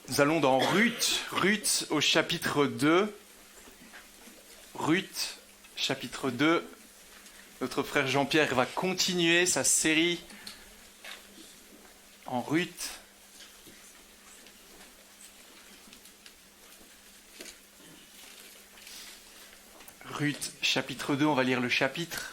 Nous allons dans Ruth au chapitre 2. Ruth, chapitre 2. Notre frère Jean-Pierre va continuer sa série en Ruth. Ruth, chapitre 2, on va lire le chapitre.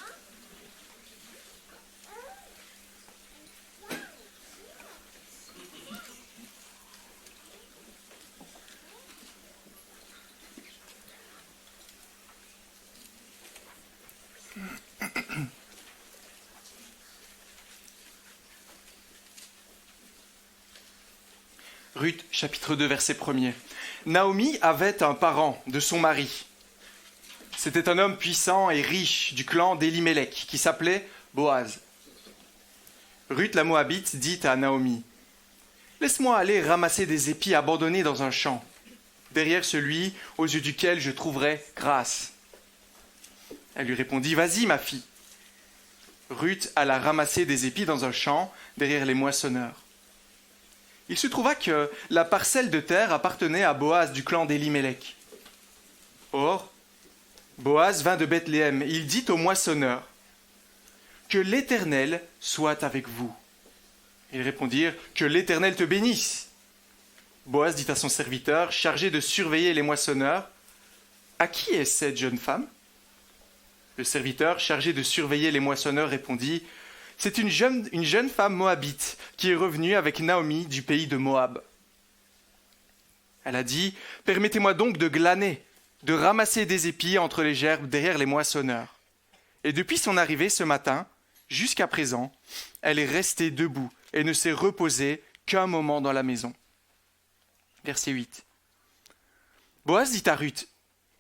Ruth, chapitre 2, verset 1er. Naomi avait un parent de son mari. C'était un homme puissant et riche du clan d'Élimélec qui s'appelait Boaz. Ruth la Moabite dit à Naomi, « Laisse-moi aller ramasser des épis abandonnés dans un champ, derrière celui aux yeux duquel je trouverai grâce. » Elle lui répondit, « Vas-y, ma fille. » Ruth alla ramasser des épis dans un champ derrière les moissonneurs. Il se trouva que la parcelle de terre appartenait à Boaz du clan d'Élimélec. Or, Boaz vint de Bethléem et il dit au moissonneur, « Que l'Éternel soit avec vous. » Ils répondirent, « Que l'Éternel te bénisse. » Boaz dit à son serviteur, chargé de surveiller les moissonneurs, « À qui est cette jeune femme ?» Le serviteur, chargé de surveiller les moissonneurs, répondit, « C'est une jeune femme moabite qui est revenue avec Naomi du pays de Moab. » Elle a dit, « Permettez-moi donc de glaner, de ramasser des épis entre les gerbes derrière les moissonneurs. » Et depuis son arrivée ce matin, jusqu'à présent, elle est restée debout et ne s'est reposée qu'un moment dans la maison. Verset 8. Boaz dit à Ruth,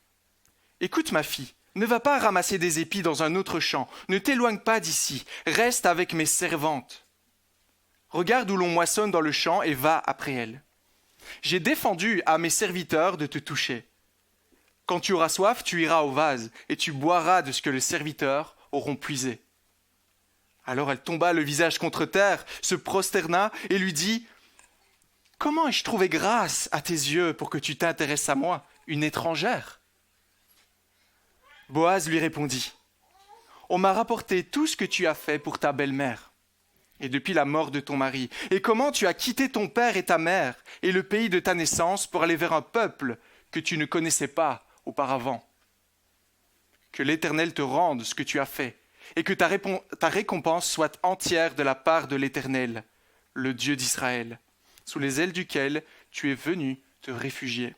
« Écoute ma fille, ne va pas ramasser des épis dans un autre champ, ne t'éloigne pas d'ici, reste avec mes servantes. Regarde où l'on moissonne dans le champ et va après elles. J'ai défendu à mes serviteurs de te toucher. Quand tu auras soif, tu iras au vase et tu boiras de ce que les serviteurs auront puisé. » Alors elle tomba le visage contre terre, se prosterna et lui dit, « Comment ai-je trouvé grâce à tes yeux pour que tu t'intéresses à moi, une étrangère ?» Boaz lui répondit, « On m'a rapporté tout ce que tu as fait pour ta belle-mère, et depuis la mort de ton mari, et comment tu as quitté ton père et ta mère, et le pays de ta naissance pour aller vers un peuple que tu ne connaissais pas auparavant. Que l'Éternel te rende ce que tu as fait, et que ta récompense soit entière de la part de l'Éternel, le Dieu d'Israël, sous les ailes duquel tu es venu te réfugier. »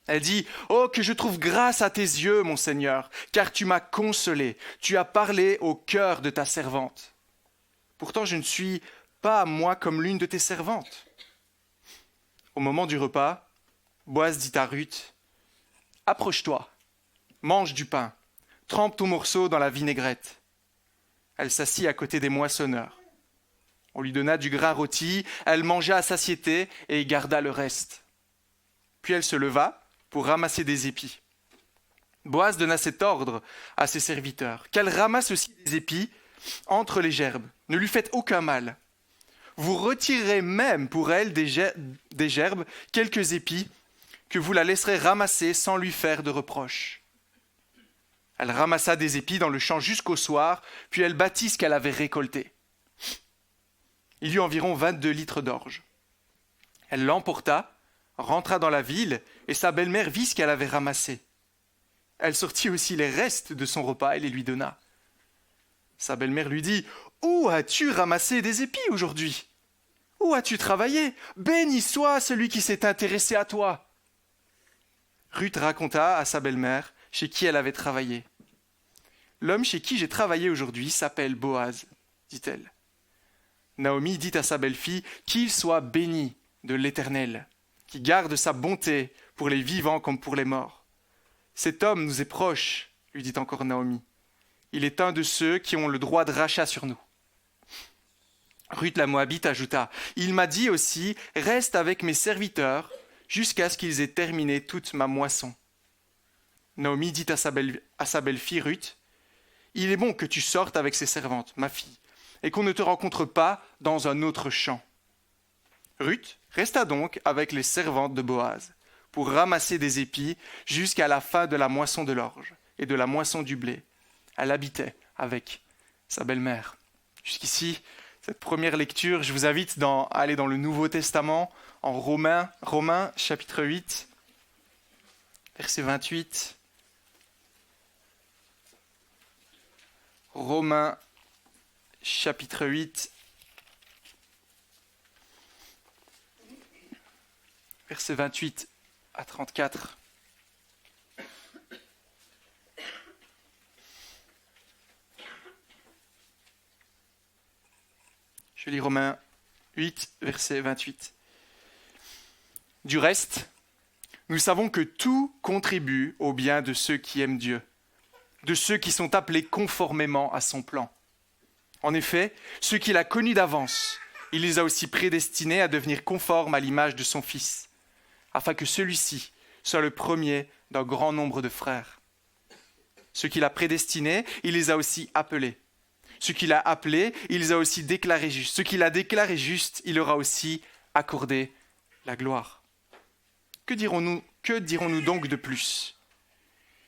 Elle dit, « Oh, que je trouve grâce à tes yeux, mon Seigneur, car tu m'as consolé, tu as parlé au cœur de ta servante. Pourtant, je ne suis pas, moi, comme l'une de tes servantes. » Au moment du repas, Boaz dit à Ruth, « Approche-toi, mange du pain, trempe ton morceau dans la vinaigrette. » Elle s'assit à côté des moissonneurs. On lui donna du grain rôti, elle mangea à satiété et garda le reste. Puis elle se leva pour ramasser des épis. Boaz donna cet ordre à ses serviteurs, qu'elle ramasse aussi des épis entre les gerbes. Ne lui faites aucun mal. Vous retirerez même pour elle des gerbes quelques épis que vous la laisserez ramasser sans lui faire de reproche. Elle ramassa des épis dans le champ jusqu'au soir, puis elle battit ce qu'elle avait récolté. Il y eut environ 22 litres d'orge. Elle l'emporta, rentra dans la ville, et sa belle-mère vit ce qu'elle avait ramassé. Elle sortit aussi les restes de son repas et les lui donna. Sa belle-mère lui dit, « Où as-tu ramassé des épis aujourd'hui ? Où as-tu travaillé ? Béni soit celui qui s'est intéressé à toi. » Ruth raconta à sa belle-mère chez qui elle avait travaillé. « L'homme chez qui j'ai travaillé aujourd'hui s'appelle Boaz, dit-elle. Naomi dit à sa belle-fille qu'il soit béni de l'Éternel, qui garde sa bonté pour les vivants comme pour les morts. Cet homme nous est proche, lui dit encore Naomi. Il est un de ceux qui ont le droit de rachat sur nous. » Ruth la Moabite ajouta, « Il m'a dit aussi, reste avec mes serviteurs jusqu'à ce qu'ils aient terminé toute ma moisson. » Naomi dit à sa belle-fille Ruth, « Il est bon que tu sortes avec ses servantes, ma fille, et qu'on ne te rencontre pas dans un autre champ. » Ruth resta donc avec les servantes de Boaz pour ramasser des épis jusqu'à la fin de la moisson de l'orge et de la moisson du blé. Elle habitait avec sa belle-mère. Jusqu'ici, cette première lecture, je vous invite à aller dans le Nouveau Testament, en Romains chapitre 8, verset 28. Romains chapitre 8, verset 28 à 34. Je lis Romains 8, verset 28. Du reste, nous savons que tout contribue au bien de ceux qui aiment Dieu, de ceux qui sont appelés conformément à son plan. En effet, ceux qu'il a connus d'avance, il les a aussi prédestinés à devenir conformes à l'image de son Fils, afin que celui-ci soit le premier d'un grand nombre de frères. Ceux qu'il a prédestinés, il les a aussi appelés. Ceux qu'il a appelés, il les a aussi déclarés justes. Ceux qu'il a déclarés justes, il leur a aussi accordé la gloire. Que dirons-nous donc de plus?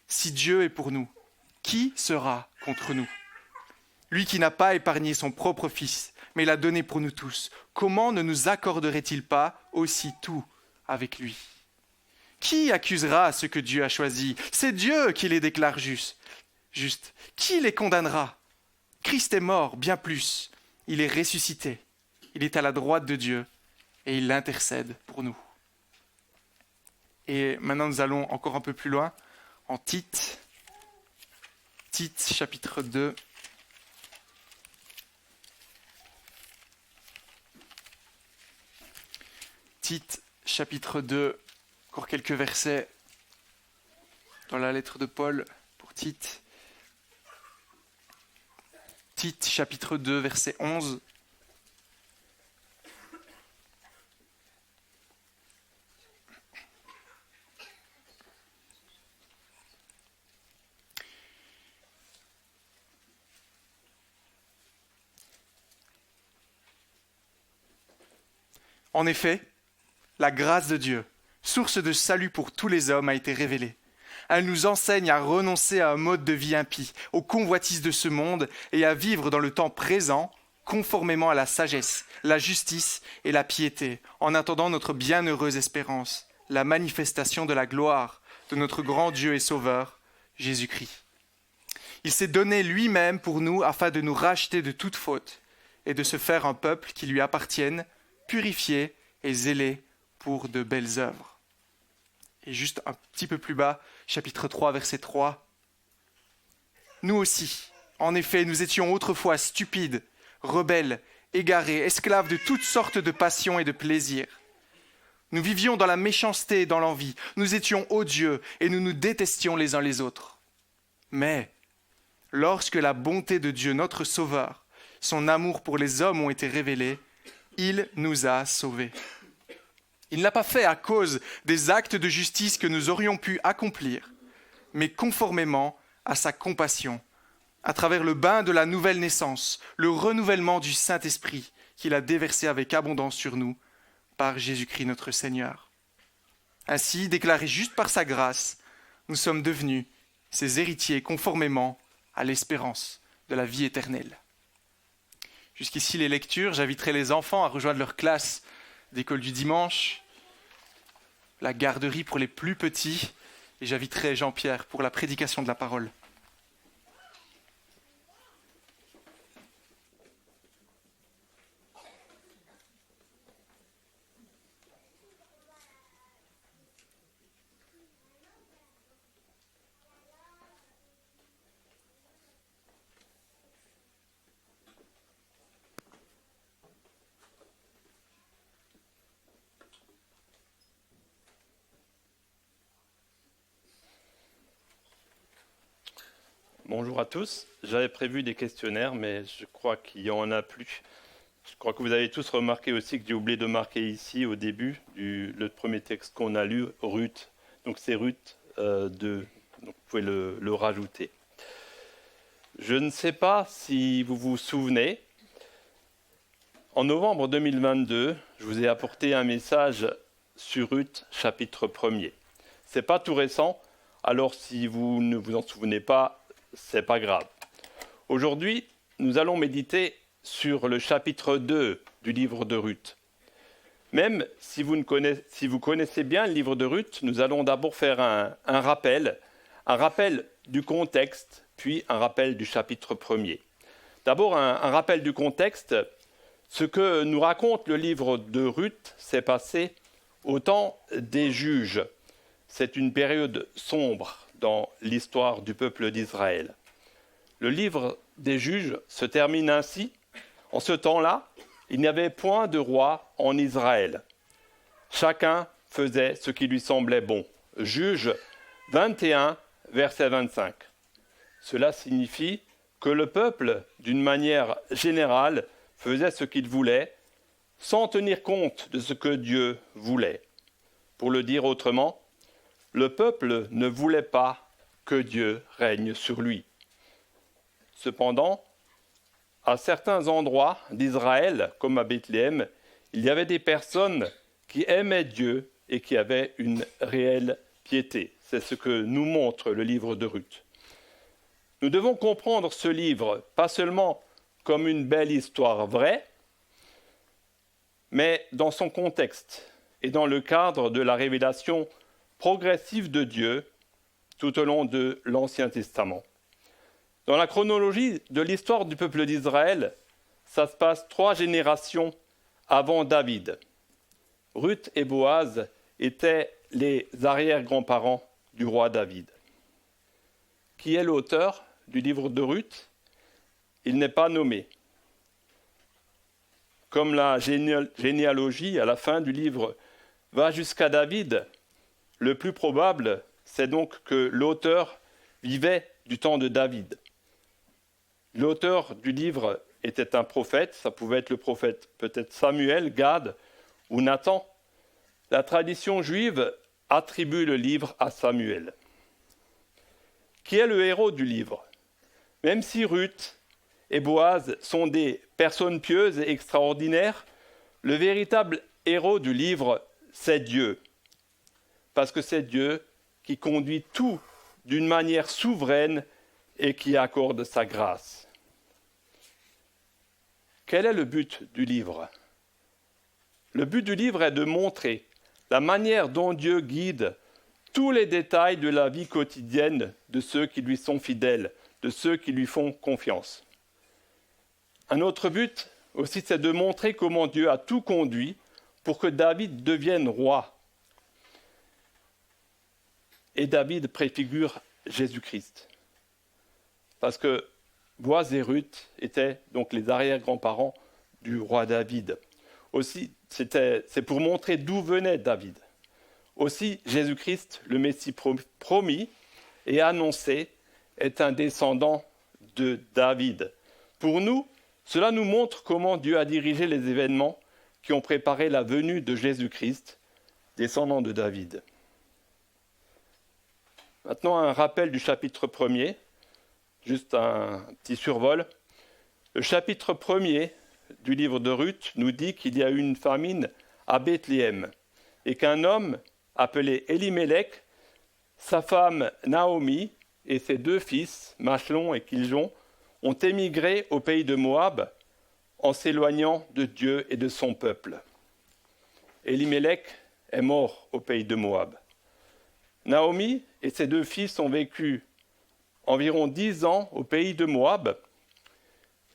Si Dieu est pour nous, qui sera contre nous? Lui qui n'a pas épargné son propre Fils, mais l'a donné pour nous tous, comment ne nous accorderait-il pas aussi tout avec lui? Qui accusera ce que Dieu a choisi? C'est Dieu qui les déclare justes. Qui les condamnera? Christ est mort, bien plus. Il est ressuscité. Il est à la droite de Dieu et il intercède pour nous. Et maintenant, nous allons encore un peu plus loin, en Tite. Tite, chapitre 2. Tite, chapitre 2, encore quelques versets dans la lettre de Paul pour Tite. Tite, chapitre 2, verset 11. En effet, la grâce de Dieu, source de salut pour tous les hommes, a été révélée. Elle nous enseigne à renoncer à un mode de vie impie, aux convoitises de ce monde et à vivre dans le temps présent conformément à la sagesse, la justice et la piété, en attendant notre bienheureuse espérance, la manifestation de la gloire de notre grand Dieu et Sauveur, Jésus-Christ. Il s'est donné lui-même pour nous afin de nous racheter de toute faute et de se faire un peuple qui lui appartienne, purifié et zélé pour de belles œuvres. Et juste un petit peu plus bas, chapitre 3, verset 3. Nous aussi, en effet, nous étions autrefois stupides, rebelles, égarés, esclaves de toutes sortes de passions et de plaisirs. Nous vivions dans la méchanceté et dans l'envie. Nous étions odieux et nous nous détestions les uns les autres. Mais, lorsque la bonté de Dieu, notre Sauveur, son amour pour les hommes ont été révélés, il nous a sauvés. Il ne l'a pas fait à cause des actes de justice que nous aurions pu accomplir, mais conformément à sa compassion, à travers le bain de la nouvelle naissance, le renouvellement du Saint-Esprit qu'il a déversé avec abondance sur nous par Jésus-Christ notre Seigneur. Ainsi, déclarés justes par sa grâce, nous sommes devenus ses héritiers conformément à l'espérance de la vie éternelle. Jusqu'ici les lectures, j'inviterai les enfants à rejoindre leur classe d'école du dimanche, la garderie pour les plus petits, et j'inviterai Jean-Pierre pour la prédication de la parole. Bonjour à tous. J'avais prévu des questionnaires, mais je crois qu'il n'y en a plus. Je crois que vous avez tous remarqué aussi que j'ai oublié de marquer ici au début le premier texte qu'on a lu, Ruth. Donc c'est Ruth 2. Donc vous pouvez le rajouter. Je ne sais pas si vous vous souvenez, En novembre 2022, je vous ai apporté un message sur Ruth, chapitre 1er. Ce n'est pas tout récent, alors si vous ne vous en souvenez pas, ce n'est pas grave. Aujourd'hui, nous allons méditer sur le chapitre 2 du livre de Ruth. Même si vous connaissez bien le livre de Ruth, nous allons d'abord faire un rappel du contexte, puis un rappel du chapitre 1er. D'abord, un rappel du contexte. Ce que nous raconte le livre de Ruth s'est passé au temps des juges. C'est une période sombre dans l'histoire du peuple d'Israël. Le livre des juges se termine ainsi. En ce temps-là, il n'y avait point de roi en Israël. Chacun faisait ce qui lui semblait bon. Juges 21, verset 25. Cela signifie que le peuple, d'une manière générale, faisait ce qu'il voulait, sans tenir compte de ce que Dieu voulait. Pour le dire autrement, le peuple ne voulait pas que Dieu règne sur lui. Cependant, à certains endroits d'Israël, comme à Bethléem, il y avait des personnes qui aimaient Dieu et qui avaient une réelle piété. C'est ce que nous montre le livre de Ruth. Nous devons comprendre ce livre, pas seulement comme une belle histoire vraie, mais dans son contexte et dans le cadre de la révélation progressive de Dieu tout au long de l'Ancien Testament. Dans la chronologie de l'histoire du peuple d'Israël, ça se passe 3 générations avant David. Ruth et Boaz étaient les arrière-grands-parents du roi David. Qui est l'auteur du livre de Ruth ? Il n'est pas nommé. Comme la généalogie à la fin du livre va jusqu'à David, le plus probable, c'est donc que l'auteur vivait du temps de David. L'auteur du livre était un prophète, ça pouvait être le prophète peut-être Samuel, Gad ou Nathan. La tradition juive attribue le livre à Samuel. Qui est le héros du livre ? Même si Ruth et Boaz sont des personnes pieuses et extraordinaires, le véritable héros du livre, c'est Dieu. Parce que c'est Dieu qui conduit tout d'une manière souveraine et qui accorde sa grâce. Quel est le but du livre ? Le but du livre est de montrer la manière dont Dieu guide tous les détails de la vie quotidienne de ceux qui lui sont fidèles, de ceux qui lui font confiance. Un autre but aussi, c'est de montrer comment Dieu a tout conduit pour que David devienne roi. Et David préfigure Jésus-Christ. Parce que Boaz et Ruth étaient donc les arrière-grands-parents du roi David. Aussi, c'est pour montrer d'où venait David. Aussi, Jésus-Christ, le Messie promis et annoncé, est un descendant de David. Pour nous, cela nous montre comment Dieu a dirigé les événements qui ont préparé la venue de Jésus-Christ, descendant de David. Maintenant, un rappel du chapitre 1er, juste un petit survol. Le chapitre 1er du livre de Ruth nous dit qu'il y a eu une famine à Bethléem et qu'un homme appelé Elimelech, sa femme Naomi et ses 2 fils, Machlon et Kiljon, ont émigré au pays de Moab en s'éloignant de Dieu et de son peuple. Elimelech est mort au pays de Moab. Naomi et ses 2 fils ont vécu environ 10 ans au pays de Moab.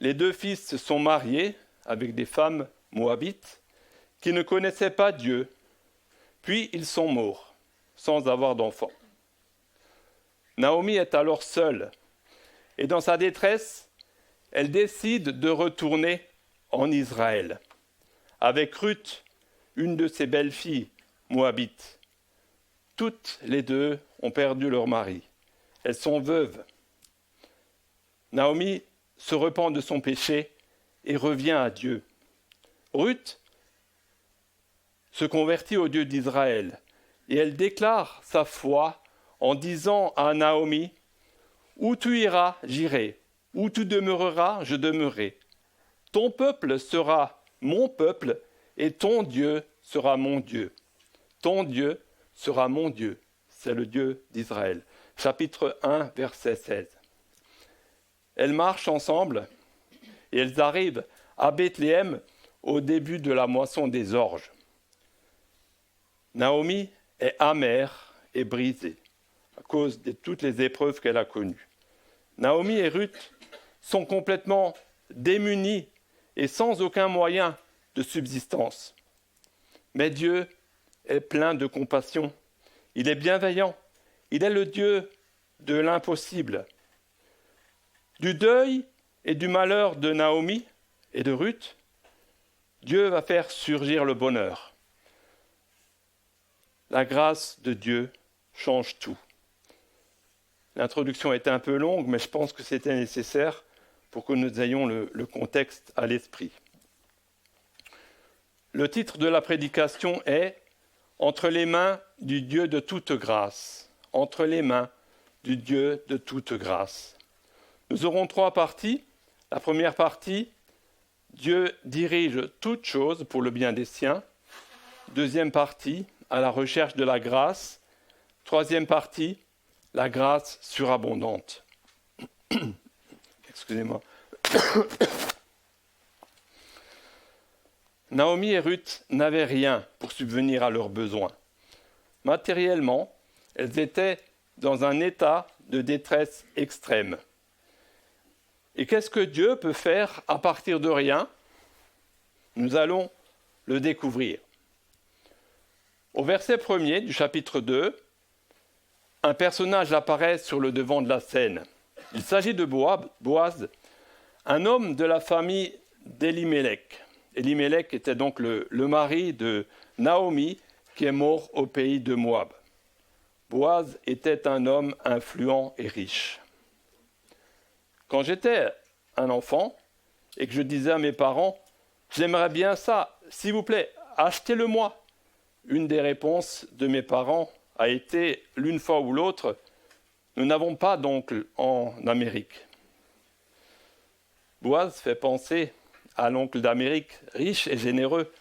Les 2 fils se sont mariés avec des femmes moabites qui ne connaissaient pas Dieu, puis ils sont morts sans avoir d'enfants. Naomi est alors seule et dans sa détresse, elle décide de retourner en Israël avec Ruth, une de ses belles-filles moabites. Toutes les 2 ont perdu leur mari. Elles sont veuves. Naomi se repent de son péché et revient à Dieu. Ruth se convertit au Dieu d'Israël et elle déclare sa foi en disant à Naomi « Où tu iras, j'irai. Où tu demeureras, je demeurerai. Ton peuple sera mon peuple, et ton Dieu sera mon Dieu. Ton Dieu sera mon Dieu. C'est le Dieu d'Israël. Chapitre 1, verset 16. Elles marchent ensemble et elles arrivent à Bethléem au début de la moisson des orges. Naomi est amère et brisée à cause de toutes les épreuves qu'elle a connues. Naomi et Ruth sont complètement démunies et sans aucun moyen de subsistance. Mais Dieu est plein de compassion. Il est bienveillant. Il est le Dieu de l'impossible. Du deuil et du malheur de Naomi et de Ruth, Dieu va faire surgir le bonheur. La grâce de Dieu change tout. L'introduction est un peu longue, mais je pense que c'était nécessaire pour que nous ayons le contexte à l'esprit. Le titre de la prédication est « Entre les mains du Dieu de toute grâce ». Entre les mains du Dieu de toute grâce. Nous aurons 3 parties. La première partie, Dieu dirige toutes choses pour le bien des siens. Deuxième partie, à la recherche de la grâce. Troisième partie, la grâce surabondante. Excusez-moi. Naomi et Ruth n'avaient rien pour subvenir à leurs besoins. Matériellement, elles étaient dans un état de détresse extrême. Et qu'est-ce que Dieu peut faire à partir de rien ? Nous allons le découvrir. Au verset 1er du chapitre 2, un personnage apparaît sur le devant de la scène. Il s'agit de Boaz, un homme de la famille d'Elimelech. Elimelech était donc le mari de Naomi, qui est mort au pays de Moab. Boaz était un homme influent et riche. Quand j'étais un enfant et que je disais à mes parents « J'aimerais bien ça, s'il vous plaît, achetez-le-moi », une des réponses de mes parents a été, l'une fois ou l'autre, « Nous n'avons pas d'oncle en Amérique ». Boaz fait penser à l'oncle d'Amérique, riche et généreux,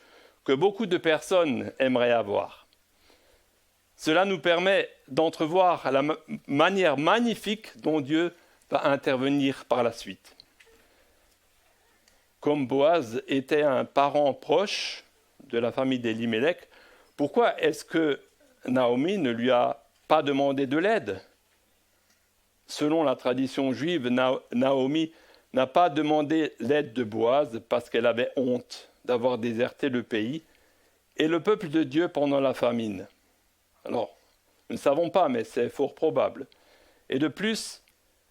que beaucoup de personnes aimeraient avoir. Cela nous permet d'entrevoir la manière magnifique dont Dieu va intervenir par la suite. Comme Boaz était un parent proche de la famille d'Elimelech, pourquoi est-ce que Naomi ne lui a pas demandé de l'aide ? Selon la tradition juive, Naomi n'a pas demandé l'aide de Boaz parce qu'elle avait honte d'avoir déserté le pays et le peuple de Dieu pendant la famine. Alors, nous ne savons pas, mais c'est fort probable. Et de plus,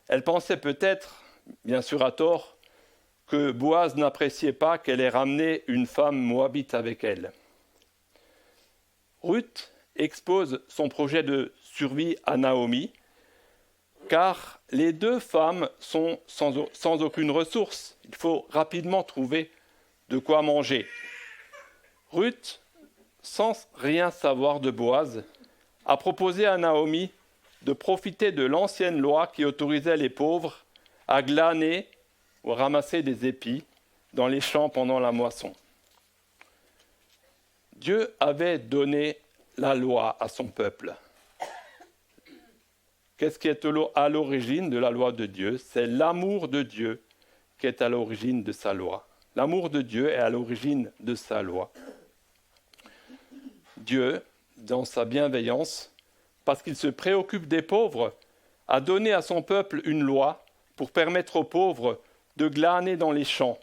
elle pensait peut-être, bien sûr à tort, que Boaz n'appréciait pas qu'elle ait ramené une femme moabite avec elle. Ruth expose son projet de survie à Naomi, car les deux femmes sont sans aucune ressource. Il faut rapidement trouver de quoi manger. Ruth, sans rien savoir de Boaz, a proposé à Naomi de profiter de l'ancienne loi qui autorisait les pauvres à glaner ou ramasser des épis dans les champs pendant la moisson. Dieu avait donné la loi à son peuple. Qu'est-ce qui est à l'origine de la loi de Dieu ? C'est l'amour de Dieu qui est à l'origine de sa loi. L'amour de Dieu est à l'origine de sa loi. Dieu, dans sa bienveillance, parce qu'il se préoccupe des pauvres, a donné à son peuple une loi pour permettre aux pauvres de glaner dans les champs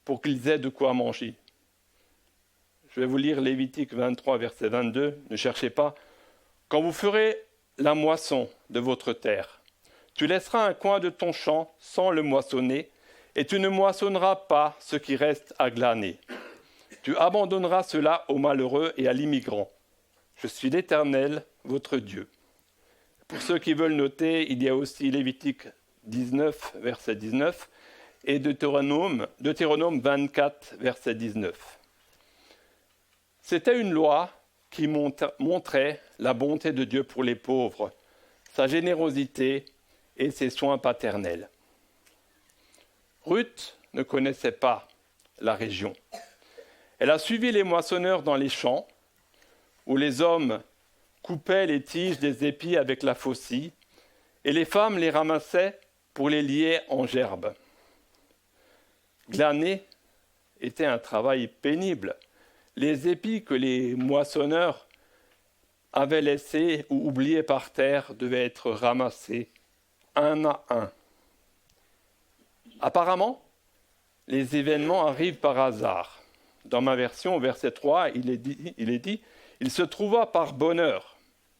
pour qu'ils aient de quoi manger. Je vais vous lire Lévitique 23, verset 22. Ne cherchez pas. « Quand vous ferez la moisson de votre terre, tu laisseras un coin de ton champ sans le moissonner, et tu ne moissonneras pas ce qui reste à glaner. Tu abandonneras cela aux malheureux et à l'immigrant. Je suis l'Éternel, votre Dieu. » Pour ceux qui veulent noter, il y a aussi Lévitique 19, verset 19, et Deutéronome 24, verset 19. C'était une loi qui montrait la bonté de Dieu pour les pauvres, sa générosité et ses soins paternels. Ruth ne connaissait pas la région. Elle a suivi les moissonneurs dans les champs, où les hommes coupaient les tiges des épis avec la faucille, et les femmes les ramassaient pour les lier en gerbes. Glaner était un travail pénible. Les épis que les moissonneurs avaient laissés ou oubliés par terre devaient être ramassés un à un. Apparemment, les événements arrivent par hasard. Dans ma version, au verset 3, il est dit « Il se trouva par bonheur ».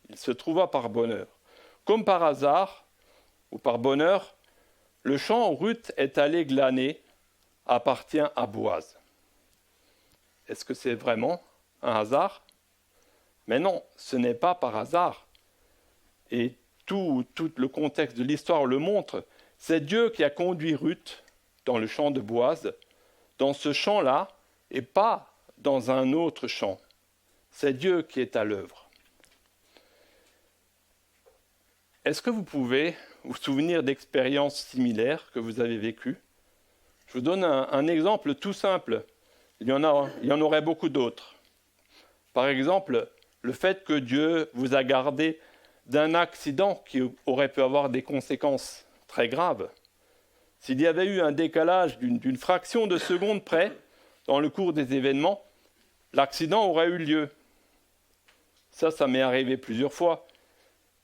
Il se trouva par bonheur. Comme par hasard, ou par bonheur, le champ où Ruth est allée glaner appartient à Boaz. Est-ce que c'est vraiment un hasard ? Mais non, ce n'est pas par hasard. Et tout le contexte de l'histoire le montre. C'est Dieu qui a conduit Ruth dans le champ de Boaz, dans ce champ-là, et pas dans un autre champ. C'est Dieu qui est à l'œuvre. Est-ce que vous pouvez vous souvenir d'expériences similaires que vous avez vécues ? Je vous donne un exemple tout simple. Il y en aurait beaucoup d'autres. Par exemple, le fait que Dieu vous a gardé d'un accident qui aurait pu avoir des conséquences très graves. S'il y avait eu un décalage d'une fraction de seconde près dans le cours des événements, l'accident aurait eu lieu. Ça m'est arrivé plusieurs fois.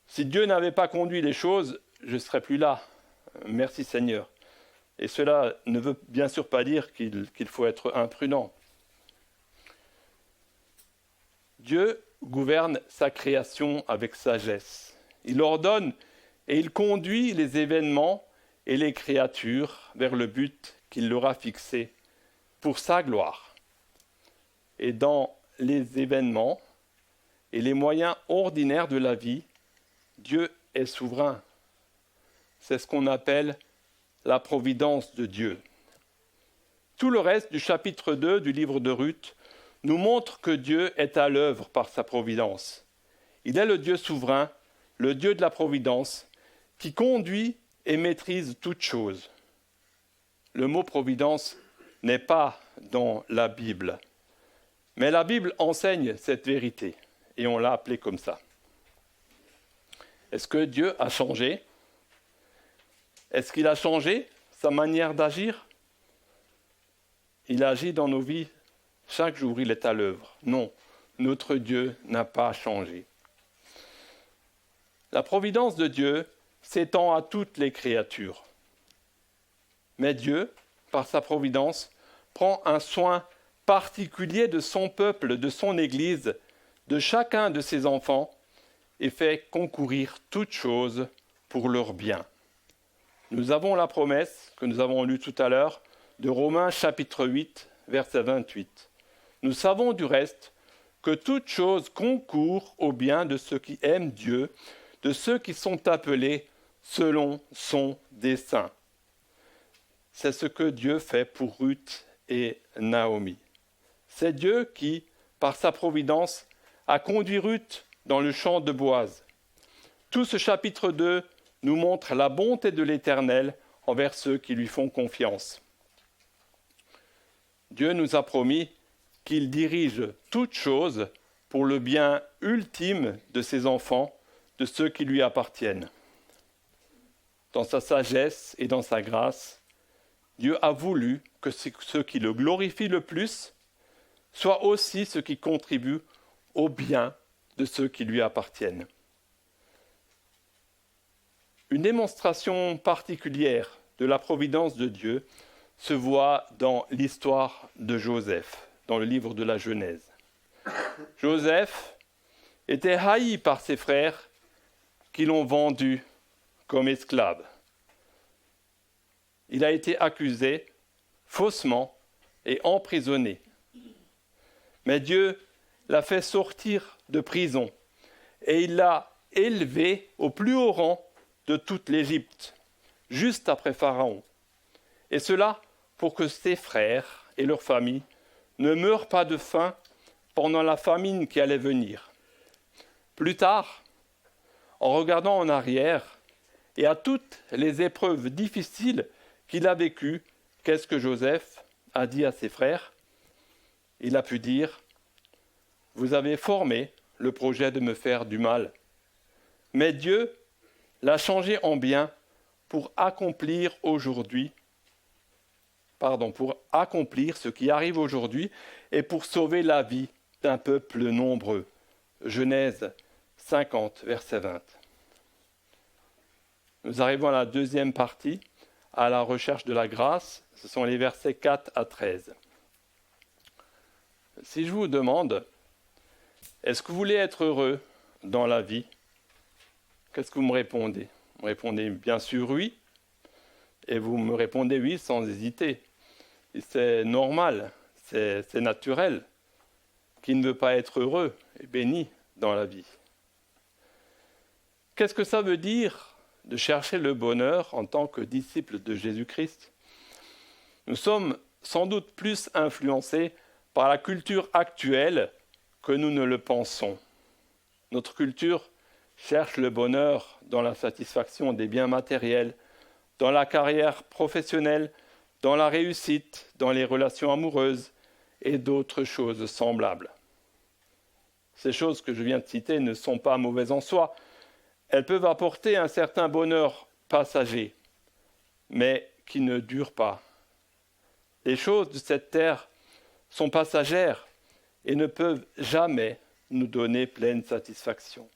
Si Dieu n'avait pas conduit les choses, je ne serais plus là. Merci Seigneur. Et cela ne veut bien sûr pas dire qu'il faut être imprudent. Dieu gouverne sa création avec sagesse. Il ordonne et il conduit les événements et les créatures vers le but qu'il leur a fixé pour sa gloire. Et dans les événements et les moyens ordinaires de la vie, Dieu est souverain. C'est ce qu'on appelle la providence de Dieu. Tout le reste du chapitre 2 du livre de Ruth nous montre que Dieu est à l'œuvre par sa providence. Il est le Dieu souverain, le Dieu de la providence, qui conduit et maîtrise toutes choses. Le mot providence n'est pas dans la Bible, mais la Bible enseigne cette vérité, et on l'a appelée comme ça. Est-ce que Dieu a changé ? Est-ce qu'il a changé sa manière d'agir ? Il agit dans nos vies. Chaque jour, il est à l'œuvre. Non, notre Dieu n'a pas changé. La providence de Dieu s'étend à toutes les créatures. Mais Dieu, par sa providence, prend un soin particulier de son peuple, de son Église, de chacun de ses enfants, et fait concourir toutes choses pour leur bien. Nous avons la promesse que nous avons lue tout à l'heure de Romains chapitre 8, verset 28. Nous savons du reste que toutes choses concourent au bien de ceux qui aiment Dieu, de ceux qui sont appelés selon son dessein. C'est ce que Dieu fait pour Ruth et Naomi. C'est Dieu qui, par sa providence, a conduit Ruth dans le champ de Boaz. Tout ce chapitre 2 nous montre la bonté de l'Éternel envers ceux qui lui font confiance. Dieu nous a promis qu'il dirige toutes choses pour le bien ultime de ses enfants, de ceux qui lui appartiennent. Dans sa sagesse et dans sa grâce, Dieu a voulu que ceux qui le glorifient le plus soient aussi ceux qui contribuent au bien de ceux qui lui appartiennent. Une démonstration particulière de la providence de Dieu se voit dans l'histoire de Joseph, dans le livre de la Genèse. Joseph était haï par ses frères qui l'ont vendu comme esclave. Il a été accusé faussement et emprisonné. Mais Dieu l'a fait sortir de prison et il l'a élevé au plus haut rang de toute l'Égypte, juste après Pharaon. Et cela pour que ses frères et leurs familles ne meurent pas de faim pendant la famine qui allait venir. Plus tard, en regardant en arrière et à toutes les épreuves difficiles qu'il a vécues, qu'est-ce que Joseph a dit à ses frères ? il a pu dire « Vous avez formé le projet de me faire du mal, mais Dieu l'a changé en bien pour accomplir ce qui arrive aujourd'hui et pour sauver la vie d'un peuple nombreux. » Genèse 50, verset 20. Nous arrivons à la deuxième partie, à la recherche de la grâce. Ce sont les versets 4 à 13. Si je vous demande, est-ce que vous voulez être heureux dans la vie? Qu'est-ce que vous me répondez? Vous me répondez bien sûr oui, et vous me répondez oui sans hésiter. Et c'est normal, c'est naturel. Qui ne veut pas être heureux et béni dans la vie? Qu'est-ce que ça veut dire de chercher le bonheur en tant que disciple de Jésus-Christ? Nous sommes sans doute plus influencés par la culture actuelle que nous ne le pensons. Notre culture cherche le bonheur dans la satisfaction des biens matériels, dans la carrière professionnelle, dans la réussite, dans les relations amoureuses et d'autres choses semblables. Ces choses que je viens de citer ne sont pas mauvaises en soi. Elles peuvent apporter un certain bonheur passager, mais qui ne dure pas. Les choses de cette terre sont passagères et ne peuvent jamais nous donner pleine satisfaction.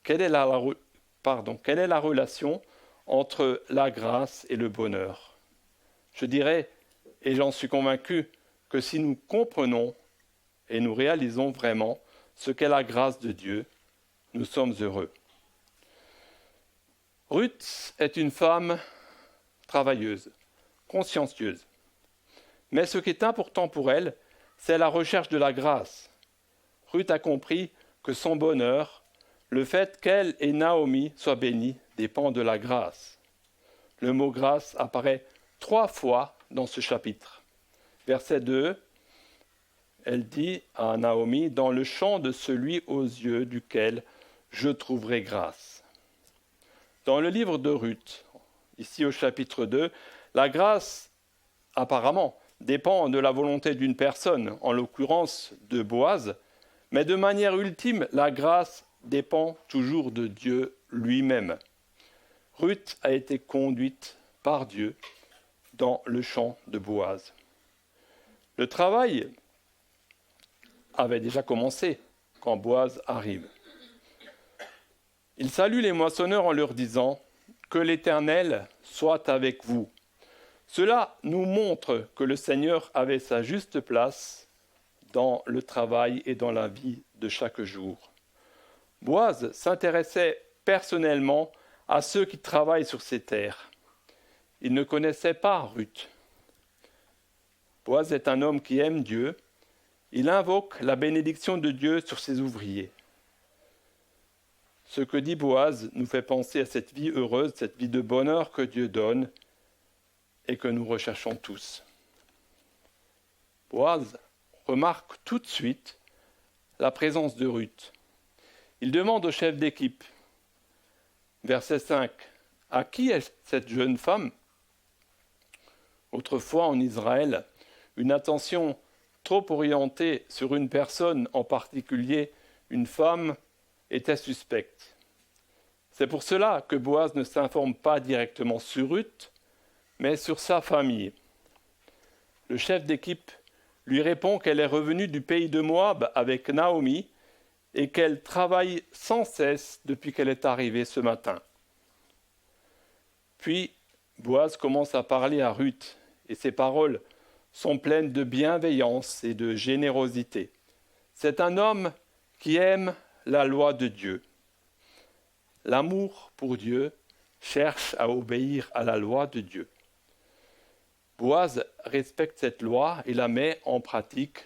Quelle est la relation entre la grâce et le bonheur? Je dirais, et j'en suis convaincu, que si nous comprenons et nous réalisons vraiment ce qu'est la grâce de Dieu, nous sommes heureux. Ruth est une femme travailleuse, consciencieuse. Mais ce qui est important pour elle, c'est la recherche de la grâce. Ruth a compris que son bonheur, le fait qu'elle et Naomi soient bénies, dépend de la grâce. Le mot grâce apparaît 3 fois dans ce chapitre. Verset 2, elle dit à Naomi, « Dans le champ de celui aux yeux duquel je trouverai grâce. » Dans le livre de Ruth, ici au chapitre 2, la grâce, apparemment, dépend de la volonté d'une personne, en l'occurrence de Boaz, mais de manière ultime, la grâce dépend toujours de Dieu lui-même. Ruth a été conduite par Dieu dans le champ de Boaz. Le travail avait déjà commencé quand Boaz arrive. Il salue les moissonneurs en leur disant « Que l'Éternel soit avec vous ». Cela nous montre que le Seigneur avait sa juste place dans le travail et dans la vie de chaque jour. Boaz s'intéressait personnellement à ceux qui travaillent sur ces terres. Il ne connaissait pas Ruth. Boaz est un homme qui aime Dieu. Il invoque la bénédiction de Dieu sur ses ouvriers. Ce que dit Boaz nous fait penser à cette vie heureuse, cette vie de bonheur que Dieu donne et que nous recherchons tous. Boaz remarque tout de suite la présence de Ruth. Il demande au chef d'équipe, verset 5, « À qui est cette jeune femme ?» Autrefois en Israël, une attention trop orientée sur une personne, en particulier une femme, était suspecte. C'est pour cela que Boaz ne s'informe pas directement sur Ruth, mais sur sa famille. Le chef d'équipe lui répond qu'elle est revenue du pays de Moab avec Naomi et qu'elle travaille sans cesse depuis qu'elle est arrivée ce matin. Puis, Boaz commence à parler à Ruth et ses paroles sont pleines de bienveillance et de générosité. C'est un homme qui aime la loi de Dieu. L'amour pour Dieu cherche à obéir à la loi de Dieu. Boaz respecte cette loi et la met en pratique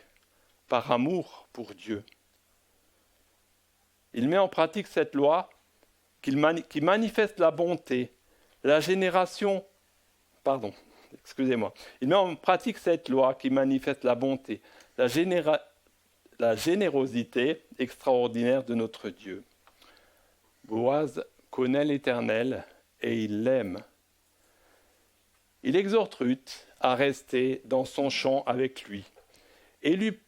par amour pour Dieu. Il met en pratique cette loi qui manifeste la bonté, la génération. Il met en pratique cette loi qui manifeste la bonté, la générosité extraordinaire de notre Dieu. Boaz connaît l'Éternel et il l'aime. il exhorte Ruth à rester dans son champ avec lui et lui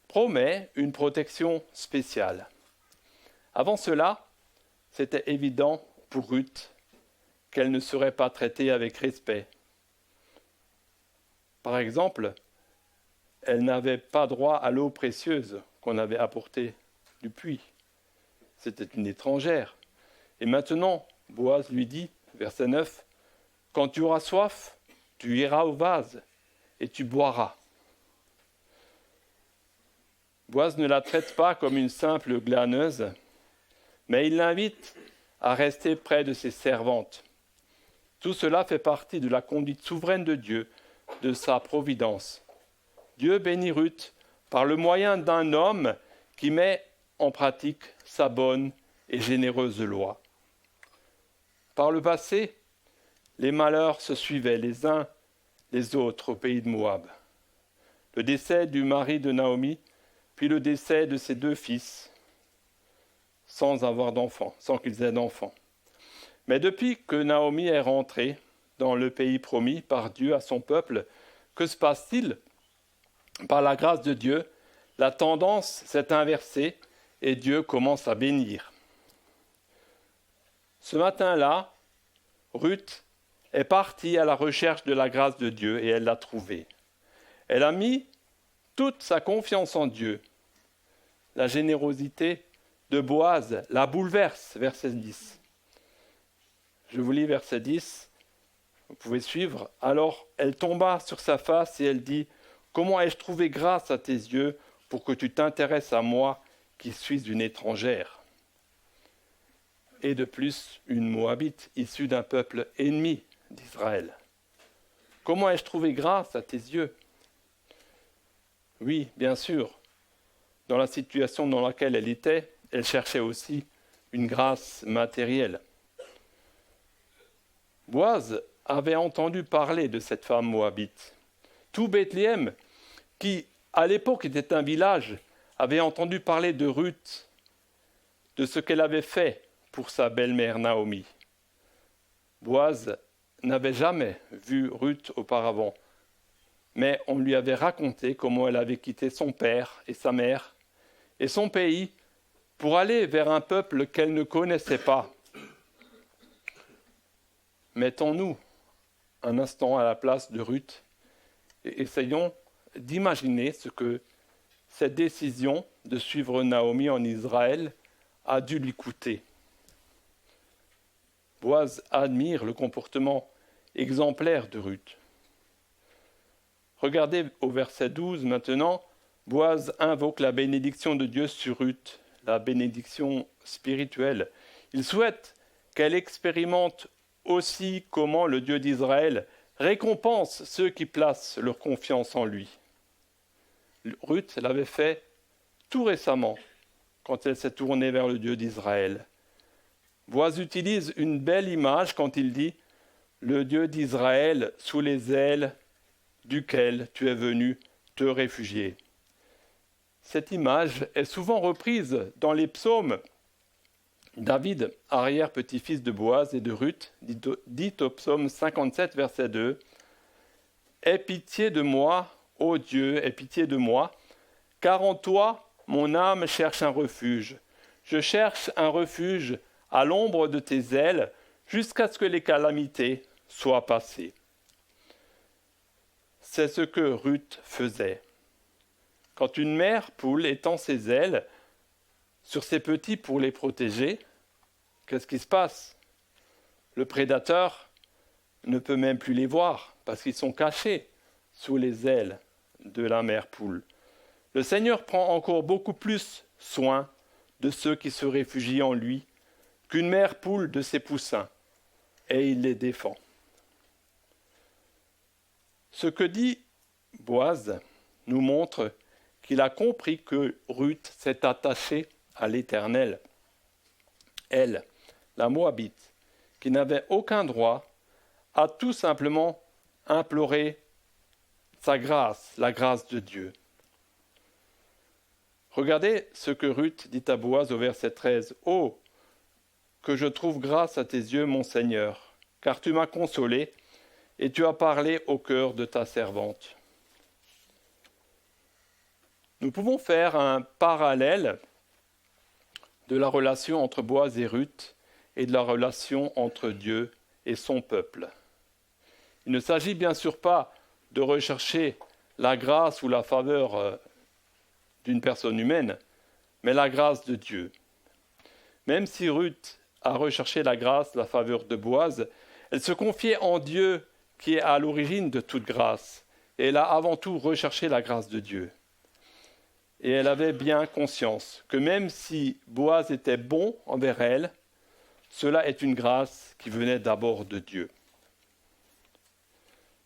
promet une protection spéciale. Avant cela, c'était évident pour Ruth qu'elle ne serait pas traitée avec respect. Par exemple, elle n'avait pas droit à l'eau précieuse qu'on avait apportée du puits. C'était une étrangère. Et maintenant, Boaz lui dit, verset 9, « Quand tu auras soif, tu iras au vase et tu boiras. » Boaz ne la traite pas comme une simple glaneuse, mais il l'invite à rester près de ses servantes. Tout cela fait partie de la conduite souveraine de Dieu, de sa providence. Dieu bénit Ruth par le moyen d'un homme qui met en pratique sa bonne et généreuse loi. Par le passé, les malheurs se suivaient les uns les autres au pays de Moab. Le décès du mari de Naomi, puis le décès de ses 2 fils, sans qu'ils aient d'enfants. Mais depuis que Naomi est rentrée dans le pays promis par Dieu à son peuple, que se passe-t-il ? Par la grâce de Dieu, la tendance s'est inversée et Dieu commence à bénir. Ce matin-là, Ruth est partie à la recherche de la grâce de Dieu et elle l'a trouvée. Elle a mis toute sa confiance en Dieu. La générosité de Boaz la bouleverse, verset 10. Je vous lis verset 10, vous pouvez suivre. Alors elle tomba sur sa face et elle dit, « Comment ai-je trouvé grâce à tes yeux pour que tu t'intéresses à moi qui suis une étrangère ?» Et de plus, une Moabite issue d'un peuple ennemi d'Israël. « Comment ai-je trouvé grâce à tes yeux ?» Oui, bien sûr, dans la situation dans laquelle elle était, elle cherchait aussi une grâce matérielle. Boaz avait entendu parler de cette femme moabite. Tout Bethléem, qui à l'époque était un village, avait entendu parler de Ruth, de ce qu'elle avait fait pour sa belle-mère Naomi. Boaz n'avait jamais vu Ruth auparavant, mais on lui avait raconté comment elle avait quitté son père et sa mère et son pays pour aller vers un peuple qu'elle ne connaissait pas. Mettons-nous un instant à la place de Ruth et essayons d'imaginer ce que cette décision de suivre Naomi en Israël a dû lui coûter. Boaz admire le comportement exemplaire de Ruth. Regardez au verset 12 maintenant, Boaz invoque la bénédiction de Dieu sur Ruth, la bénédiction spirituelle. Il souhaite qu'elle expérimente aussi comment le Dieu d'Israël récompense ceux qui placent leur confiance en lui. Ruth l'avait fait tout récemment, quand elle s'est tournée vers le Dieu d'Israël. Boaz utilise une belle image quand il dit « Le Dieu d'Israël sous les ailes duquel tu es venu te réfugier ». Cette image est souvent reprise dans les psaumes. David, arrière-petit-fils de Boaz et de Ruth, dit au psaume 57, verset 2, « Aie pitié de moi, ô Dieu, aie pitié de moi, car en toi, mon âme cherche un refuge. Je cherche un refuge à l'ombre de tes ailes, jusqu'à ce que les calamités soient passées. » C'est ce que Ruth faisait. Quand une mère poule étend ses ailes sur ses petits pour les protéger, qu'est-ce qui se passe ? Le prédateur ne peut même plus les voir parce qu'ils sont cachés sous les ailes de la mère poule. Le Seigneur prend encore beaucoup plus soin de ceux qui se réfugient en lui qu'une mère poule de ses poussins, et il les défend. Ce que dit Boaz nous montre qu'il a compris que Ruth s'est attachée à l'Éternel. Elle, la Moabite, qui n'avait aucun droit, a tout simplement imploré sa grâce, la grâce de Dieu. Regardez ce que Ruth dit à Boaz au verset 13. « Oh, que je trouve grâce à tes yeux, mon Seigneur, car tu m'as consolé et tu as parlé au cœur de ta servante. Nous pouvons faire un parallèle de la relation entre Boaz et Ruth et de la relation entre Dieu et son peuple. Il ne s'agit bien sûr pas de rechercher la grâce ou la faveur d'une personne humaine, mais la grâce de Dieu. Même si Ruth a recherché la grâce, la faveur de Boaz, elle se confiait en Dieu qui est à l'origine de toute grâce. Et elle a avant tout recherché la grâce de Dieu. Et elle avait bien conscience que même si Boaz était bon envers elle, cela est une grâce qui venait d'abord de Dieu.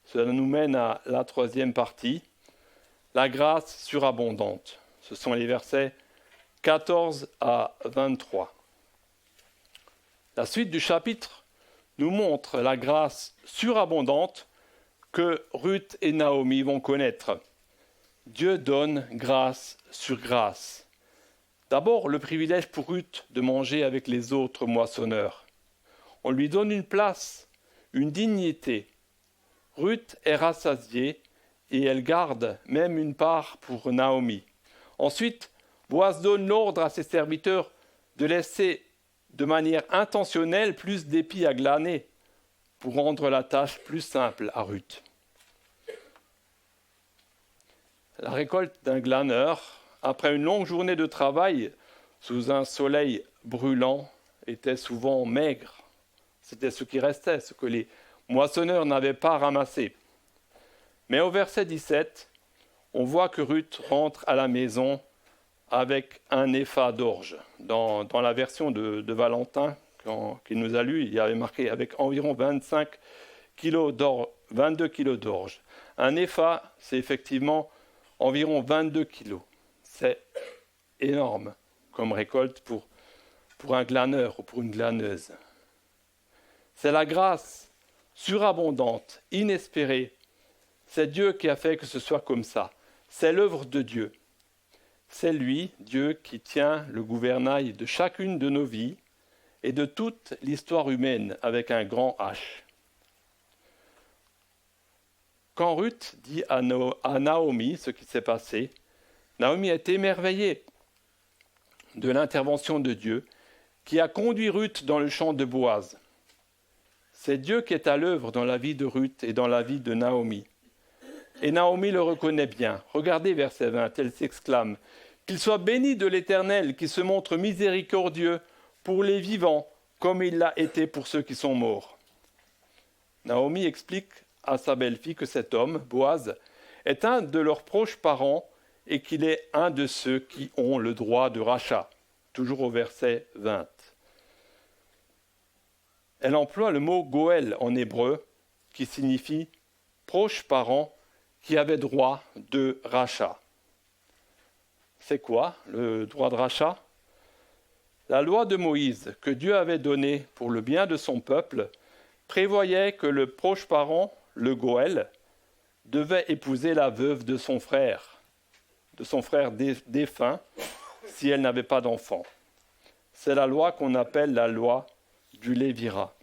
Cela nous mène à la troisième partie, la grâce surabondante. Ce sont les versets 14 à 23. La suite du chapitre nous montre la grâce surabondante que Ruth et Naomi vont connaître. Dieu donne grâce sur grâce. D'abord, le privilège pour Ruth de manger avec les autres moissonneurs. On lui donne une place, une dignité. Ruth est rassasiée et elle garde même une part pour Naomi. Ensuite, Boaz donne l'ordre à ses serviteurs de laisser de manière intentionnelle plus d'épis à glaner pour rendre la tâche plus simple à Ruth. La récolte d'un glaneur, après une longue journée de travail sous un soleil brûlant, était souvent maigre. C'était ce qui restait, ce que les moissonneurs n'avaient pas ramassé. Mais au verset 17, on voit que Ruth rentre à la maison avec un épha d'orge. Dans la version de Valentin qu'il nous a lu, il y avait marqué avec environ 22 kilos d'orge. Un épha, c'est effectivement environ 22 kilos. C'est énorme comme récolte pour un glaneur ou pour une glaneuse. C'est la grâce surabondante, inespérée. C'est Dieu qui a fait que ce soit comme ça. C'est l'œuvre de Dieu. C'est lui, Dieu, qui tient le gouvernail de chacune de nos vies et de toute l'histoire humaine avec un grand H. Quand Ruth dit à Naomi ce qui s'est passé, Naomi est émerveillée de l'intervention de Dieu qui a conduit Ruth dans le champ de Boaz. C'est Dieu qui est à l'œuvre dans la vie de Ruth et dans la vie de Naomi. Et Naomi le reconnaît bien. Regardez verset 20, elle s'exclame « Qu'il soit béni de l'Éternel qui se montre miséricordieux pour les vivants comme il l'a été pour ceux qui sont morts. » Naomi explique à sa belle-fille que cet homme, Boaz, est un de leurs proches parents et qu'il est un de ceux qui ont le droit de rachat. Toujours au verset 20. Elle emploie le mot Goël en hébreu qui signifie proche parent qui avait droit de rachat. C'est quoi le droit de rachat? La loi de Moïse que Dieu avait donnée pour le bien de son peuple prévoyait que le proche parent, le Goël, devait épouser la veuve de son frère défunt, si elle n'avait pas d'enfant. C'est la loi qu'on appelle la loi du Lévira.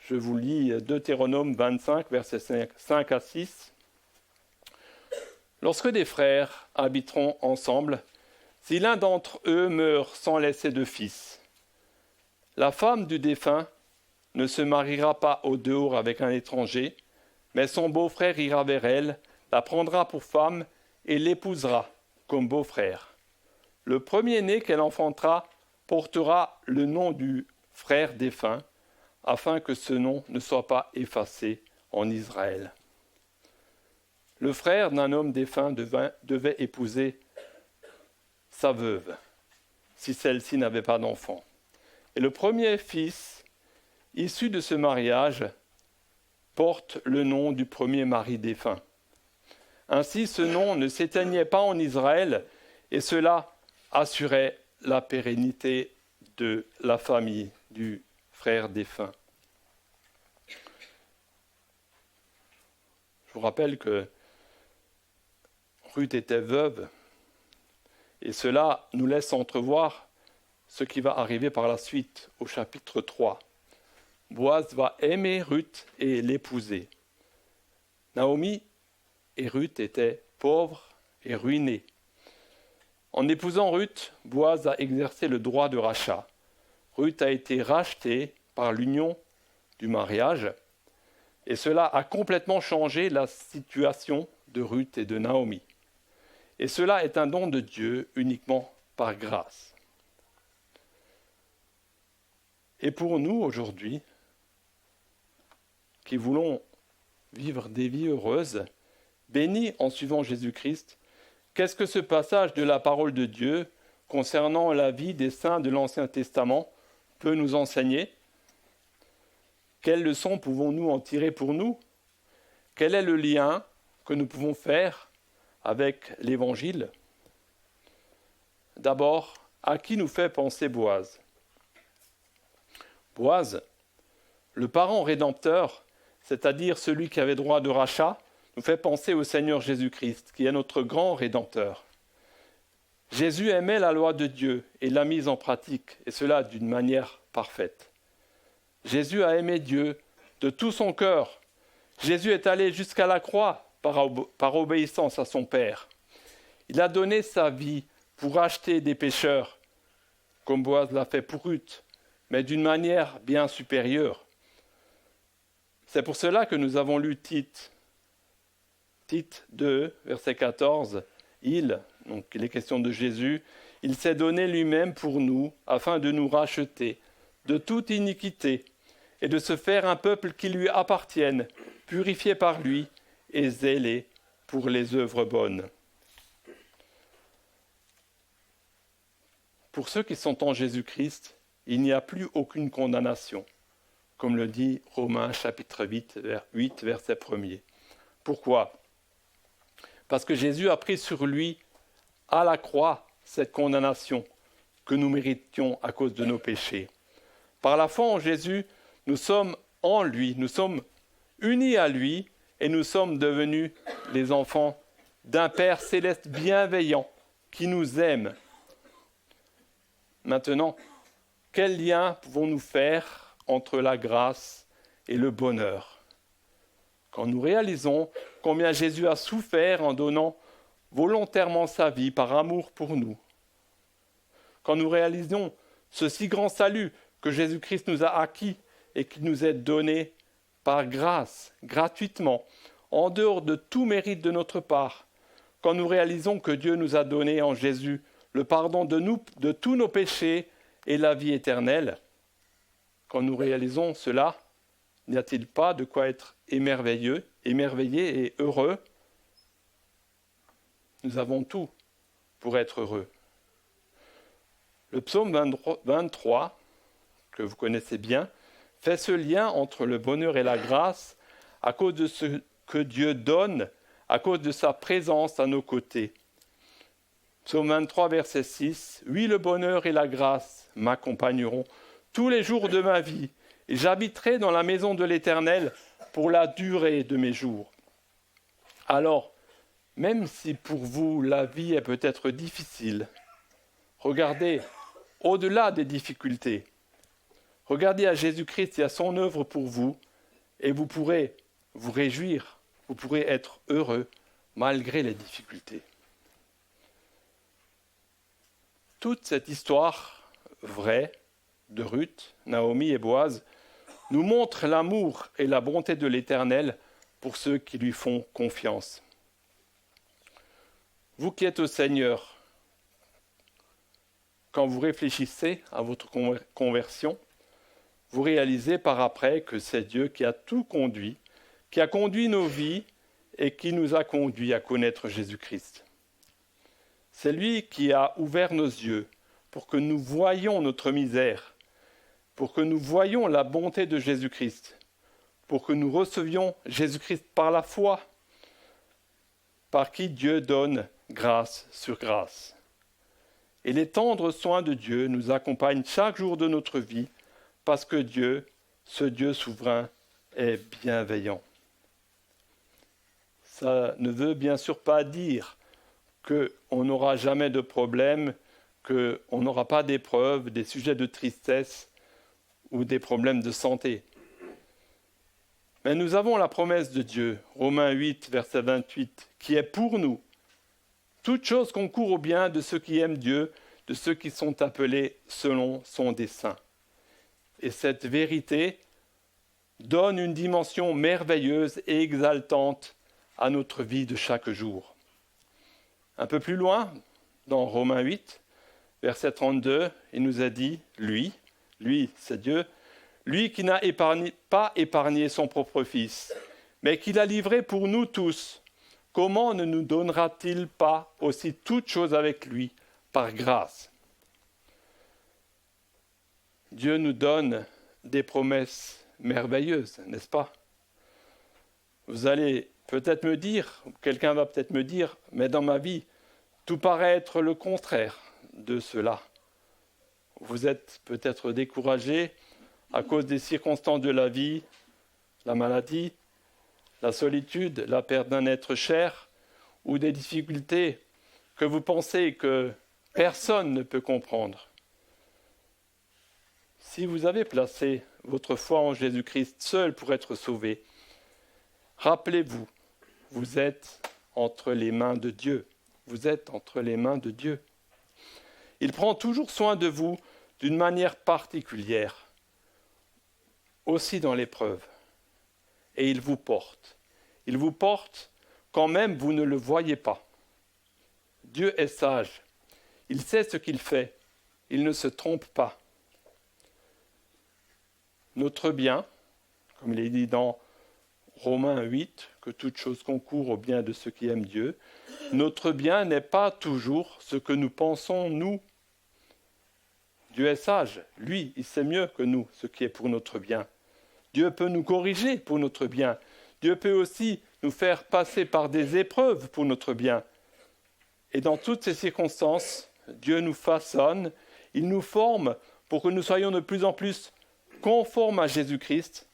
Je vous lis Deutéronome 25, versets 5 à 6. Lorsque des frères habiteront ensemble, si l'un d'entre eux meurt sans laisser de fils, la femme du défunt ne se mariera pas au dehors avec un étranger, mais son beau-frère ira vers elle, la prendra pour femme et l'épousera comme beau-frère. Le premier-né qu'elle enfantera portera le nom du frère défunt, afin que ce nom ne soit pas effacé en Israël. Le frère d'un homme défunt devait épouser sa veuve, si celle-ci n'avait pas d'enfant. Et le premier fils, issu de ce mariage, porte le nom du premier mari défunt. Ainsi, ce nom ne s'éteignait pas en Israël, et cela assurait la pérennité de la famille du frère défunt. Je vous rappelle que Ruth était veuve, et cela nous laisse entrevoir ce qui va arriver par la suite au chapitre 3. Boaz va aimer Ruth et l'épouser. Naomi et Ruth étaient pauvres et ruinés. En épousant Ruth, Boaz a exercé le droit de rachat. Ruth a été rachetée par l'union du mariage et cela a complètement changé la situation de Ruth et de Naomi. Et cela est un don de Dieu uniquement par grâce. Et pour nous aujourd'hui, qui voulons vivre des vies heureuses, bénies en suivant Jésus-Christ, qu'est-ce que ce passage de la parole de Dieu concernant la vie des saints de l'Ancien Testament peut nous enseigner ? Quelles leçons pouvons-nous en tirer pour nous ? Quel est le lien que nous pouvons faire avec l'Évangile ? D'abord, à qui nous fait penser Boaz ? Boaz, le parent rédempteur, c'est-à-dire celui qui avait droit de rachat, nous fait penser au Seigneur Jésus-Christ, qui est notre grand rédempteur. Jésus aimait la loi de Dieu et l'a mise en pratique, et cela d'une manière parfaite. Jésus a aimé Dieu de tout son cœur. Jésus est allé jusqu'à la croix par obéissance à son Père. Il a donné sa vie pour racheter des pécheurs, comme Boaz l'a fait pour Ruth, mais d'une manière bien supérieure. C'est pour cela que nous avons lu Tite 2, verset 14. Donc il est question de Jésus, il s'est donné lui-même pour nous, afin de nous racheter de toute iniquité et de se faire un peuple qui lui appartienne, purifié par lui et zélé pour les œuvres bonnes. Pour ceux qui sont en Jésus-Christ, il n'y a plus aucune condamnation, comme le dit Romains chapitre 8, verset 1er. Pourquoi ? Parce que Jésus a pris sur lui, à la croix, cette condamnation que nous méritions à cause de nos péchés. Par la foi en Jésus, nous sommes en lui, nous sommes unis à lui et nous sommes devenus les enfants d'un Père céleste bienveillant qui nous aime. Maintenant, quel lien pouvons-nous faire entre la grâce et le bonheur ? Quand nous réalisons combien Jésus a souffert en donnant volontairement sa vie par amour pour nous. Quand nous réalisons ce si grand salut que Jésus-Christ nous a acquis et qui nous est donné par grâce, gratuitement, en dehors de tout mérite de notre part. Quand nous réalisons que Dieu nous a donné en Jésus le pardon de tous nos péchés et la vie éternelle, quand nous réalisons cela, n'y a-t-il pas de quoi être émerveillé et heureux ? Nous avons tout pour être heureux. Le psaume 23, que vous connaissez bien, fait ce lien entre le bonheur et la grâce à cause de ce que Dieu donne, à cause de sa présence à nos côtés. Psaume 23, verset 6, « Oui, le bonheur et la grâce m'accompagneront tous les jours de ma vie, et j'habiterai dans la maison de l'Éternel pour la durée de mes jours. » Alors, même si pour vous la vie est peut-être difficile, regardez au-delà des difficultés. Regardez à Jésus-Christ et à son œuvre pour vous, et vous pourrez vous réjouir, vous pourrez être heureux malgré les difficultés. Toute cette histoire vraie de Ruth, Naomi et Boaz nous montre l'amour et la bonté de l'Éternel pour ceux qui lui font confiance. Vous qui êtes au Seigneur, quand vous réfléchissez à votre conversion, vous réalisez par après que c'est Dieu qui a tout conduit, qui a conduit nos vies et qui nous a conduits à connaître Jésus-Christ. C'est lui qui a ouvert nos yeux pour que nous voyions notre misère, pour que nous voyions la bonté de Jésus-Christ, pour que nous recevions Jésus-Christ par la foi, par qui Dieu donne grâce sur grâce. Et les tendres soins de Dieu nous accompagnent chaque jour de notre vie, parce que Dieu, ce Dieu souverain, est bienveillant. Ça ne veut bien sûr pas dire qu'on n'aura jamais de problème, qu'on n'aura pas d'épreuves, des sujets de tristesse ou des problèmes de santé. Mais nous avons la promesse de Dieu, Romains 8, verset 28, qui est pour nous. Toute chose concourt au bien de ceux qui aiment Dieu, de ceux qui sont appelés selon son dessein. Et cette vérité donne une dimension merveilleuse et exaltante à notre vie de chaque jour. Un peu plus loin, dans Romains 8, verset 32, il nous a dit, lui c'est Dieu, lui qui n'a pas épargné son propre Fils, mais qui l'a livré pour nous tous, comment ne nous donnera-t-il pas aussi toutes choses avec lui, par grâce ? Dieu nous donne des promesses merveilleuses, n'est-ce pas ? Vous allez peut-être me dire, quelqu'un va peut-être me dire, mais dans ma vie, tout paraît être le contraire de cela. Vous êtes peut-être découragé à cause des circonstances de la vie, la maladie, la solitude, la perte d'un être cher, ou des difficultés que vous pensez que personne ne peut comprendre. Si vous avez placé votre foi en Jésus-Christ seul pour être sauvé, rappelez-vous, vous êtes entre les mains de Dieu. Vous êtes entre les mains de Dieu. Il prend toujours soin de vous d'une manière particulière, aussi dans l'épreuve. Et il vous porte. Il vous porte quand même vous ne le voyez pas. Dieu est sage. Il sait ce qu'il fait. Il ne se trompe pas. Notre bien, comme il est dit dans Romains 8, que toute chose concourt au bien de ceux qui aiment Dieu, notre bien n'est pas toujours ce que nous pensons, nous. Dieu est sage. Lui, il sait mieux que nous ce qui est pour notre bien. Dieu peut nous corriger pour notre bien. Dieu peut aussi nous faire passer par des épreuves pour notre bien. Et dans toutes ces circonstances, Dieu nous façonne, il nous forme pour que nous soyons de plus en plus conformes à Jésus-Christ,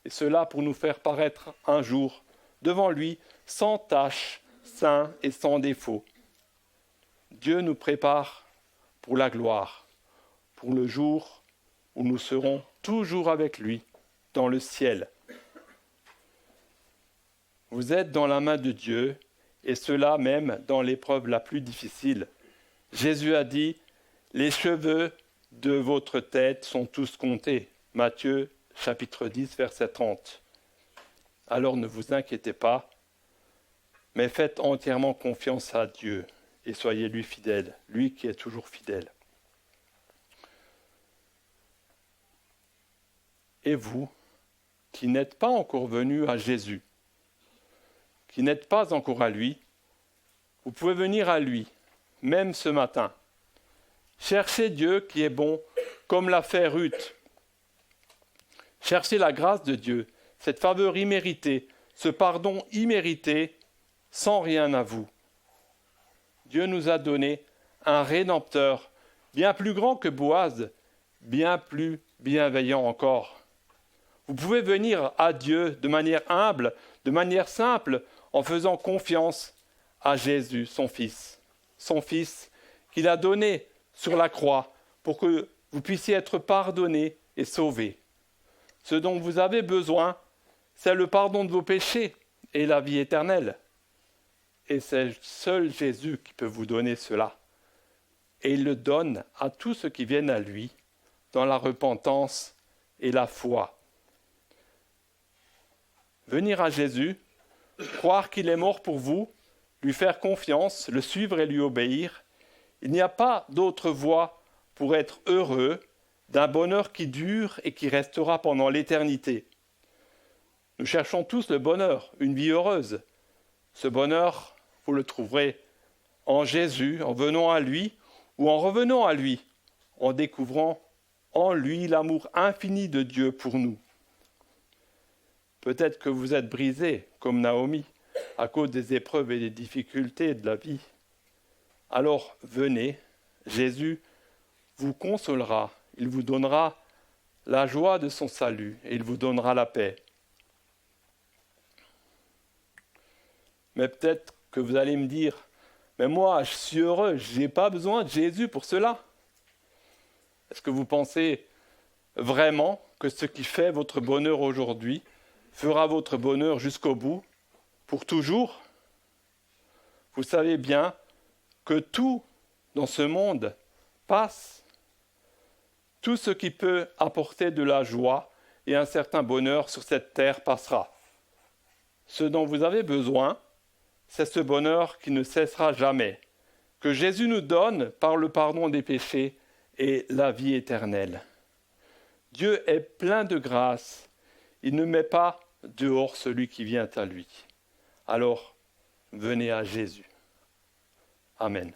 et cela pour nous faire paraître un jour devant lui sans tache, saint et sans défaut. Dieu nous prépare pour la gloire, pour le jour où nous serons toujours avec lui dans le ciel. Vous êtes dans la main de Dieu, et cela même dans l'épreuve la plus difficile. Jésus a dit, « Les cheveux de votre tête sont tous comptés ». Matthieu, chapitre 10, verset 30. Alors ne vous inquiétez pas, mais faites entièrement confiance à Dieu et soyez lui fidèle, lui qui est toujours fidèle. Et vous, qui n'êtes pas encore venus à Jésus, qui n'êtes pas encore à lui, vous pouvez venir à lui, même ce matin. Cherchez Dieu qui est bon, comme l'a fait Ruth. Cherchez la grâce de Dieu, cette faveur imméritée, ce pardon immérité, sans rien à vous. Dieu nous a donné un Rédempteur, bien plus grand que Boaz, bien plus bienveillant encore. Vous pouvez venir à Dieu de manière humble, de manière simple, en faisant confiance à Jésus, son Fils qu'il a donné sur la croix pour que vous puissiez être pardonnés et sauvés. Ce dont vous avez besoin, c'est le pardon de vos péchés et la vie éternelle. Et c'est seul Jésus qui peut vous donner cela. Et il le donne à tous ceux qui viennent à lui dans la repentance et la foi. Venir à Jésus, croire qu'il est mort pour vous, lui faire confiance, le suivre et lui obéir, il n'y a pas d'autre voie pour être heureux d'un bonheur qui dure et qui restera pendant l'éternité. Nous cherchons tous le bonheur, une vie heureuse. Ce bonheur, vous le trouverez en Jésus, en venant à lui ou en revenant à lui, en découvrant en lui l'amour infini de Dieu pour nous. Peut-être que vous êtes brisés, comme Naomi, à cause des épreuves et des difficultés de la vie. Alors venez, Jésus vous consolera, il vous donnera la joie de son salut et il vous donnera la paix. Mais peut-être que vous allez me dire, mais moi je suis heureux, je n'ai pas besoin de Jésus pour cela. Est-ce que vous pensez vraiment que ce qui fait votre bonheur aujourd'hui, fera votre bonheur jusqu'au bout, pour toujours. Vous savez bien que tout dans ce monde passe. Tout ce qui peut apporter de la joie et un certain bonheur sur cette terre passera. Ce dont vous avez besoin, c'est ce bonheur qui ne cessera jamais, que Jésus nous donne par le pardon des péchés et la vie éternelle. Dieu est plein de grâce. Il ne met pas dehors celui qui vient à lui. Alors, venez à Jésus. Amen.